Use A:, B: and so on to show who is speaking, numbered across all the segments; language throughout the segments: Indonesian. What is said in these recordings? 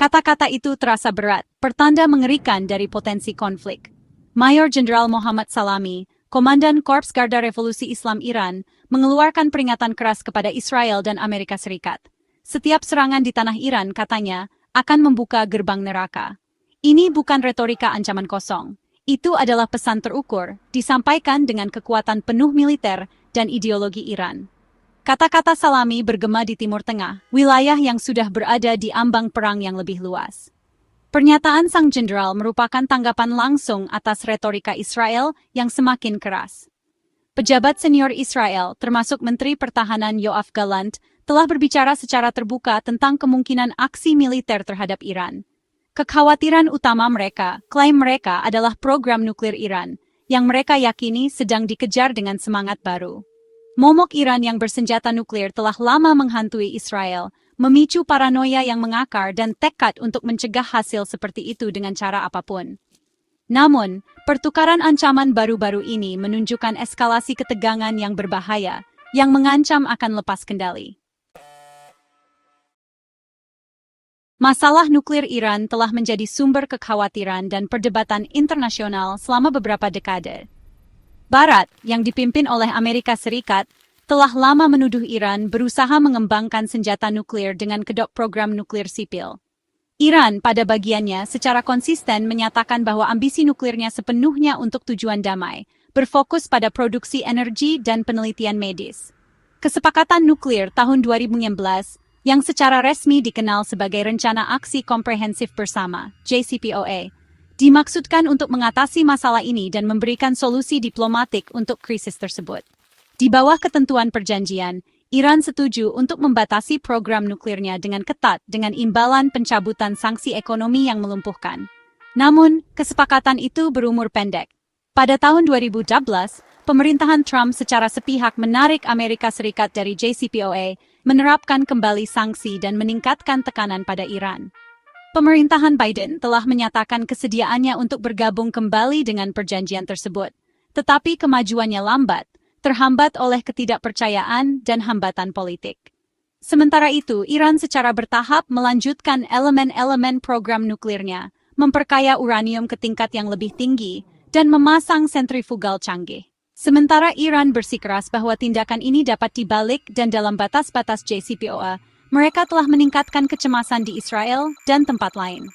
A: Kata-kata itu terasa berat, pertanda mengerikan dari potensi konflik. Mayor Jenderal Muhammad Salami, Komandan Korps Garda Revolusi Islam Iran, mengeluarkan peringatan keras kepada Israel dan Amerika Serikat. Setiap serangan di tanah Iran, katanya, akan membuka gerbang neraka. Ini bukan retorika ancaman kosong. Itu adalah pesan terukur, disampaikan dengan kekuatan penuh militer dan ideologi Iran. Kata-kata Salami bergema di Timur Tengah, wilayah yang sudah berada di ambang perang yang lebih luas. Pernyataan sang jenderal merupakan tanggapan langsung atas retorika Israel yang semakin keras. Pejabat senior Israel, termasuk Menteri Pertahanan Yoav Gallant, telah berbicara secara terbuka tentang kemungkinan aksi militer terhadap Iran. Kekhawatiran utama mereka, klaim mereka adalah program nuklir Iran, yang mereka yakini sedang dikejar dengan semangat baru. Momok Iran yang bersenjata nuklir telah lama menghantui Israel, memicu paranoia yang mengakar dan tekad untuk mencegah hasil seperti itu dengan cara apapun. Namun, pertukaran ancaman baru-baru ini menunjukkan eskalasi ketegangan yang berbahaya, yang mengancam akan lepas kendali. Masalah nuklir Iran telah menjadi sumber kekhawatiran dan perdebatan internasional selama beberapa dekade. Barat, yang dipimpin oleh Amerika Serikat, telah lama menuduh Iran berusaha mengembangkan senjata nuklir dengan kedok program nuklir sipil. Iran, pada bagiannya, secara konsisten menyatakan bahwa ambisi nuklirnya sepenuhnya untuk tujuan damai, berfokus pada produksi energi dan penelitian medis. Kesepakatan nuklir tahun 2016, yang secara resmi dikenal sebagai Rencana Aksi Komprehensif Bersama, JCPOA, dimaksudkan untuk mengatasi masalah ini dan memberikan solusi diplomatik untuk krisis tersebut. Di bawah ketentuan perjanjian, Iran setuju untuk membatasi program nuklirnya dengan ketat dengan imbalan pencabutan sanksi ekonomi yang melumpuhkan. Namun, kesepakatan itu berumur pendek. Pada tahun 2012, pemerintahan Trump secara sepihak menarik Amerika Serikat dari JCPOA, menerapkan kembali sanksi dan meningkatkan tekanan pada Iran. Pemerintahan Biden telah menyatakan kesediaannya untuk bergabung kembali dengan perjanjian tersebut, tetapi kemajuannya lambat, terhambat oleh ketidakpercayaan dan hambatan politik. Sementara itu, Iran secara bertahap melanjutkan elemen-elemen program nuklirnya, memperkaya uranium ke tingkat yang lebih tinggi, dan memasang sentrifugal canggih. Sementara Iran bersikeras bahwa tindakan ini dapat dibalik dan dalam batas-batas JCPOA, mereka telah meningkatkan kecemasan di Israel dan tempat lain.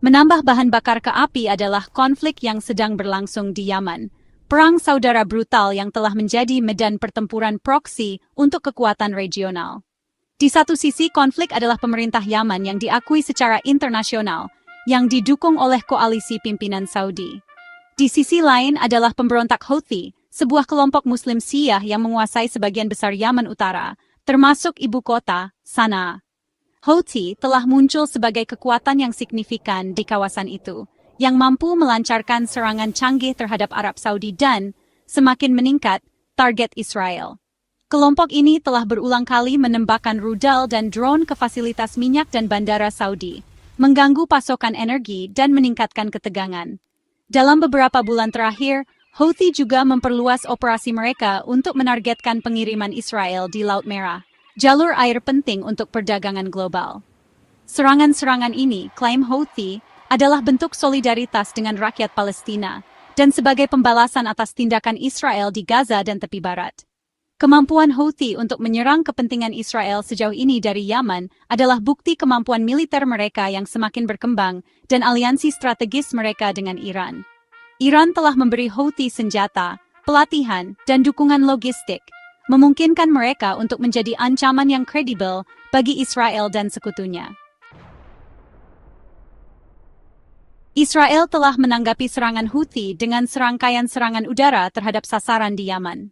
A: Menambah bahan bakar ke api adalah konflik yang sedang berlangsung di Yaman. Perang saudara brutal yang telah menjadi medan pertempuran proksi untuk kekuatan regional. Di satu sisi, konflik adalah pemerintah Yaman yang diakui secara internasional, yang didukung oleh koalisi pimpinan Saudi. Di sisi lain adalah pemberontak Houthi, sebuah kelompok Muslim Syiah yang menguasai sebagian besar Yaman Utara, termasuk ibu kota, Sanaa. Houthi telah muncul sebagai kekuatan yang signifikan di kawasan itu, yang mampu melancarkan serangan canggih terhadap Arab Saudi dan, semakin meningkat, target Israel. Kelompok ini telah berulang kali menembakkan rudal dan drone ke fasilitas minyak dan bandara Saudi, mengganggu pasokan energi dan meningkatkan ketegangan. Dalam beberapa bulan terakhir, Houthi juga memperluas operasi mereka untuk menargetkan pengiriman Israel di Laut Merah, jalur air penting untuk perdagangan global. Serangan-serangan ini, klaim Houthi, adalah bentuk solidaritas dengan rakyat Palestina dan sebagai pembalasan atas tindakan Israel di Gaza dan tepi barat. Kemampuan Houthi untuk menyerang kepentingan Israel sejauh ini dari Yaman adalah bukti kemampuan militer mereka yang semakin berkembang dan aliansi strategis mereka dengan Iran. Iran telah memberi Houthi senjata, pelatihan, dan dukungan logistik, memungkinkan mereka untuk menjadi ancaman yang kredibel bagi Israel dan sekutunya. Israel telah menanggapi serangan Houthi dengan serangkaian serangan udara terhadap sasaran di Yaman.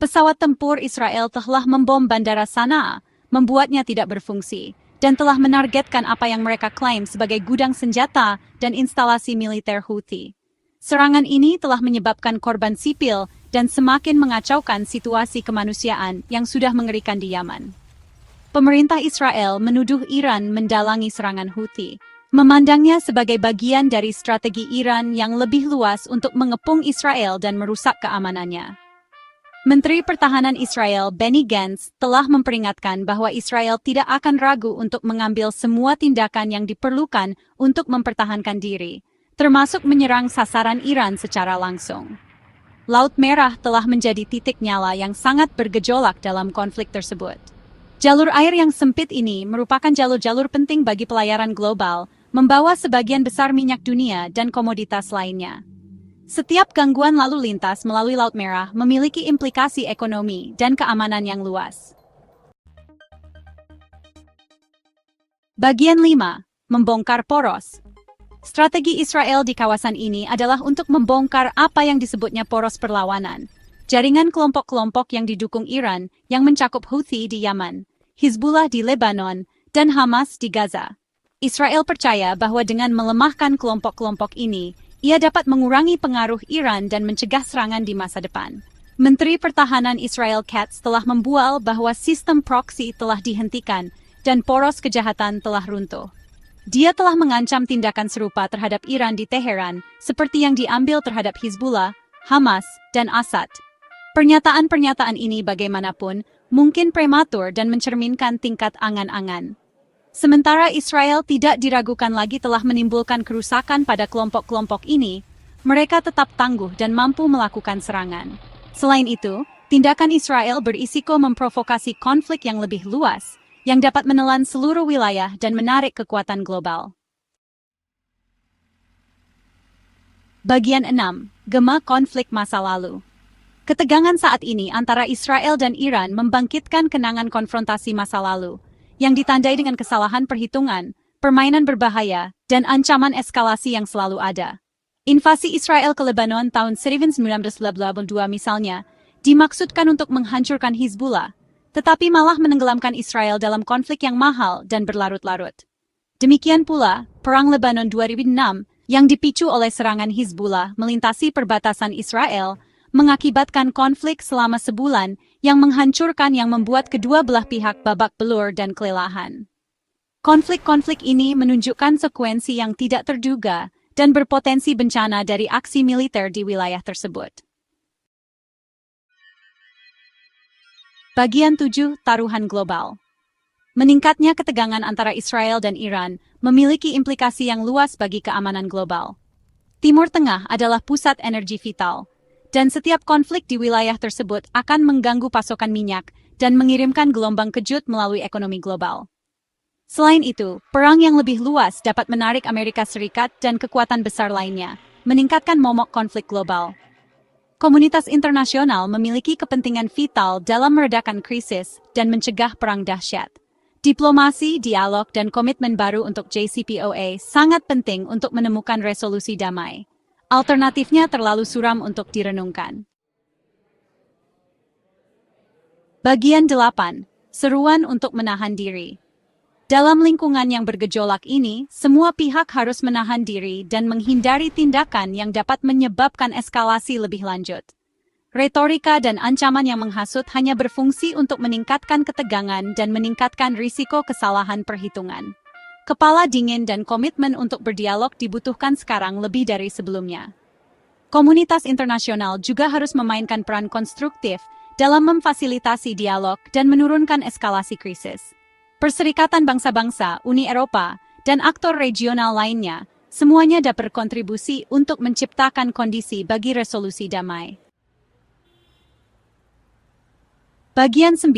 A: Pesawat tempur Israel telah membom bandara Sanaa, membuatnya tidak berfungsi, dan telah menargetkan apa yang mereka klaim sebagai gudang senjata dan instalasi militer Houthi. Serangan ini telah menyebabkan korban sipil dan semakin mengacaukan situasi kemanusiaan yang sudah mengerikan di Yaman. Pemerintah Israel menuduh Iran mendalangi serangan Houthi, memandangnya sebagai bagian dari strategi Iran yang lebih luas untuk mengepung Israel dan merusak keamanannya. Menteri Pertahanan Israel Benny Gantz telah memperingatkan bahwa Israel tidak akan ragu untuk mengambil semua tindakan yang diperlukan untuk mempertahankan diri, termasuk menyerang sasaran Iran secara langsung. Laut Merah telah menjadi titik nyala yang sangat bergejolak dalam konflik tersebut. Jalur air yang sempit ini merupakan jalur-jalur penting bagi pelayaran global, membawa sebagian besar minyak dunia dan komoditas lainnya. Setiap gangguan lalu lintas melalui Laut Merah memiliki implikasi ekonomi dan keamanan yang luas. Bagian 5. Membongkar poros. Strategi Israel di kawasan ini adalah untuk membongkar apa yang disebutnya poros perlawanan, jaringan kelompok-kelompok yang didukung Iran yang mencakup Houthi di Yaman, Hizbullah di Lebanon, dan Hamas di Gaza. Israel percaya bahwa dengan melemahkan kelompok-kelompok ini, ia dapat mengurangi pengaruh Iran dan mencegah serangan di masa depan. Menteri Pertahanan Israel Katz telah membual bahwa sistem proksi telah dihentikan dan poros kejahatan telah runtuh. Dia telah mengancam tindakan serupa terhadap Iran di Teheran, seperti yang diambil terhadap Hizbullah, Hamas, dan Assad. Pernyataan-pernyataan ini bagaimanapun mungkin prematur dan mencerminkan tingkat angan-angan. Sementara Israel tidak diragukan lagi telah menimbulkan kerusakan pada kelompok-kelompok ini, mereka tetap tangguh dan mampu melakukan serangan. Selain itu, tindakan Israel berisiko memprovokasi konflik yang lebih luas, yang dapat menelan seluruh wilayah dan menarik kekuatan global. Bagian 6. Gema konflik masa lalu. Ketegangan saat ini antara Israel dan Iran membangkitkan kenangan konfrontasi masa lalu, yang ditandai dengan kesalahan perhitungan, permainan berbahaya, dan ancaman eskalasi yang selalu ada. Invasi Israel ke Lebanon tahun 1982 misalnya, dimaksudkan untuk menghancurkan Hizbullah, tetapi malah menenggelamkan Israel dalam konflik yang mahal dan berlarut-larut. Demikian pula, Perang Lebanon 2006, yang dipicu oleh serangan Hizbullah melintasi perbatasan Israel, mengakibatkan konflik selama sebulan yang menghancurkan yang membuat kedua belah pihak babak belur dan kelelahan. Konflik-konflik ini menunjukkan sekuensi yang tidak terduga dan berpotensi bencana dari aksi militer di wilayah tersebut. Bagian 7. Taruhan global. Meningkatnya ketegangan antara Israel dan Iran memiliki implikasi yang luas bagi keamanan global. Timur Tengah adalah pusat energi vital, dan setiap konflik di wilayah tersebut akan mengganggu pasokan minyak dan mengirimkan gelombang kejut melalui ekonomi global. Selain itu, perang yang lebih luas dapat menarik Amerika Serikat dan kekuatan besar lainnya, meningkatkan momok konflik global. Komunitas internasional memiliki kepentingan vital dalam meredakan krisis dan mencegah perang dahsyat. Diplomasi, dialog, dan komitmen baru untuk JCPOA sangat penting untuk menemukan resolusi damai. Alternatifnya terlalu suram untuk direnungkan. Bagian 8. Seruan untuk menahan diri. Dalam lingkungan yang bergejolak ini, semua pihak harus menahan diri dan menghindari tindakan yang dapat menyebabkan eskalasi lebih lanjut. Retorika dan ancaman yang menghasut hanya berfungsi untuk meningkatkan ketegangan dan meningkatkan risiko kesalahan perhitungan. Kepala dingin dan komitmen untuk berdialog dibutuhkan sekarang lebih dari sebelumnya. Komunitas internasional juga harus memainkan peran konstruktif dalam memfasilitasi dialog dan menurunkan eskalasi krisis. Perserikatan Bangsa-Bangsa, Uni Eropa, dan aktor regional lainnya, semuanya dapat berkontribusi untuk menciptakan kondisi bagi resolusi damai. Bagian 9.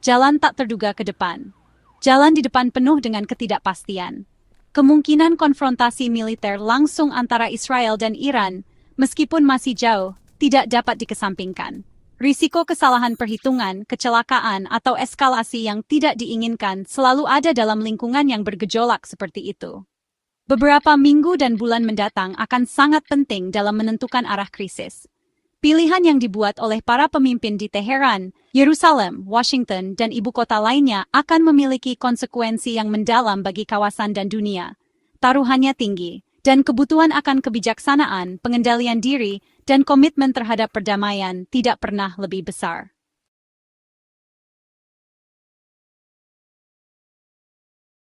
A: Jalan tak terduga ke depan. Jalan di depan penuh dengan ketidakpastian. Kemungkinan konfrontasi militer langsung antara Israel dan Iran, meskipun masih jauh, tidak dapat dikesampingkan. Risiko kesalahan perhitungan, kecelakaan, atau eskalasi yang tidak diinginkan selalu ada dalam lingkungan yang bergejolak seperti itu. Beberapa minggu dan bulan mendatang akan sangat penting dalam menentukan arah krisis. Pilihan yang dibuat oleh para pemimpin di Teheran, Yerusalem, Washington, dan ibu kota lainnya akan memiliki konsekuensi yang mendalam bagi kawasan dan dunia. Taruhannya tinggi, dan kebutuhan akan kebijaksanaan, pengendalian diri, dan komitmen terhadap perdamaian tidak pernah lebih besar.